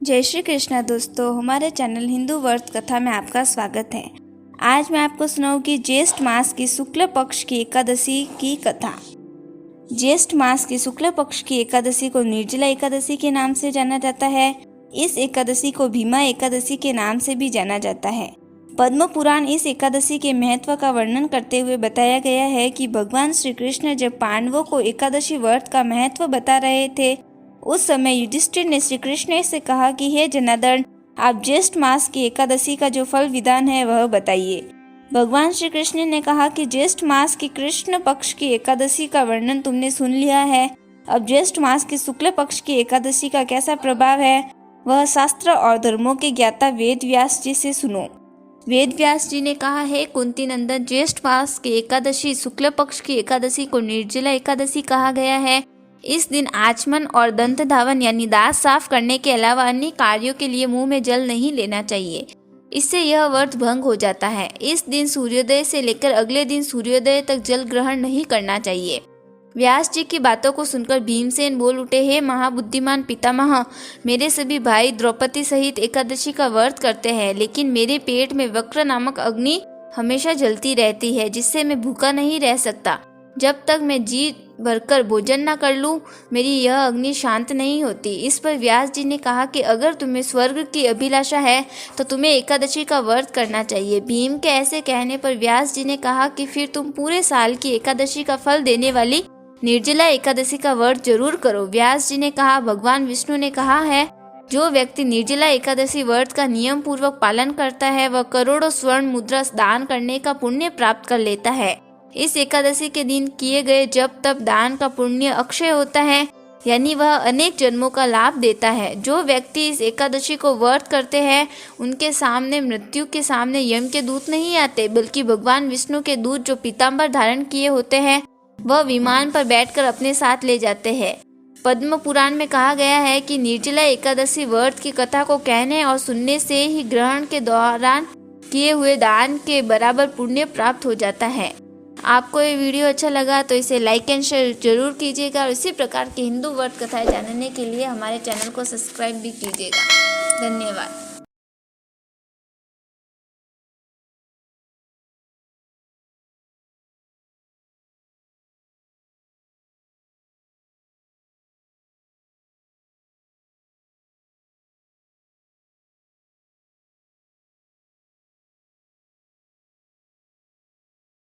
जय श्री कृष्णा दोस्तों, हमारे चैनल हिंदू व्रत कथा में आपका स्वागत है। आज मैं आपको सुनाऊंगी ज्येष्ठ मास की शुक्ल पक्ष की एकादशी की कथा। ज्येष्ठ मास की शुक्ल पक्ष की एकादशी को निर्जला एकादशी के नाम से जाना जाता है। इस एकादशी को भीमा एकादशी के नाम से भी जाना जाता है। पद्म पुराण इस एकादशी के महत्व का वर्णन करते हुए बताया गया है कि भगवान श्री कृष्ण जब पांडवों को एकादशी व्रत का महत्व बता रहे थे, उस समय युधिष्ठिर ने श्री कृष्ण से कहा कि हे जनार्दन, आप ज्येष्ठ मास की एकादशी का जो फल विधान है वह बताइए। भगवान श्री कृष्ण ने कहा कि ज्येष्ठ मास की कृष्ण पक्ष की एकादशी का वर्णन तुमने सुन लिया है। अब ज्येष्ठ मास की शुक्ल पक्ष की एकादशी का कैसा प्रभाव है वह शास्त्र और धर्मों के ज्ञाता वेद व्यास जी से सुनो। वेद व्यास जी ने कहा है, कुंती नंदन, ज्येष्ठ मास की एकादशी शुक्ल पक्ष की एकादशी को निर्जला एकादशी कहा गया है। इस दिन आचमन और दंत धावन यानी दांत साफ करने के अलावा अन्य कार्यों के लिए मुंह में जल नहीं लेना चाहिए। इससे यह व्रत भंग हो जाता है। इस दिन सूर्योदय से लेकर अगले दिन सूर्योदय तक जल ग्रहण नहीं करना चाहिए। व्यास जी की बातों को सुनकर भीमसेन बोल उठे, हे महाबुद्धिमान पितामह, मेरे सभी भाई द्रौपदी सहित एकादशी का व्रत करते हैं, लेकिन मेरे पेट में वक्र नामक अग्नि हमेशा जलती रहती है, जिससे मैं भूखा नहीं रह सकता। जब तक मैं जी भरकर भोजन न कर लूं, मेरी यह अग्नि शांत नहीं होती। इस पर व्यास जी ने कहा कि अगर तुम्हें स्वर्ग की अभिलाषा है तो तुम्हें एकादशी का व्रत करना चाहिए। भीम के ऐसे कहने पर व्यास जी ने कहा कि फिर तुम पूरे साल की एकादशी का फल देने वाली निर्जला एकादशी का व्रत जरूर करो। व्यास जी ने कहा, भगवान विष्णु ने कहा है, जो व्यक्ति निर्जला एकादशी व्रत का नियम पूर्वक पालन करता है वह करोड़ों स्वर्ण मुद्रा दान करने का पुण्य प्राप्त कर लेता है। इस एकादशी के दिन किए गए जप तप दान का पुण्य अक्षय होता है, यानी वह अनेक जन्मों का लाभ देता है। जो व्यक्ति इस एकादशी को व्रत करते हैं उनके सामने मृत्यु के सामने यम के दूत नहीं आते, बल्कि भगवान विष्णु के दूत जो पीताम्बर धारण किए होते हैं वह विमान पर बैठकर अपने साथ ले जाते हैं। पद्म पुराण में कहा गया है कि निर्जला एकादशी व्रत की कथा को कहने और सुनने से ही ग्रहण के दौरान किए हुए दान के बराबर पुण्य प्राप्त हो जाता है। आपको ये वीडियो अच्छा लगा तो इसे लाइक एंड शेयर जरूर कीजिएगा और इसी प्रकार की हिंदू व्रत कथाएं जानने के लिए हमारे चैनल को सब्सक्राइब भी कीजिएगा। धन्यवाद।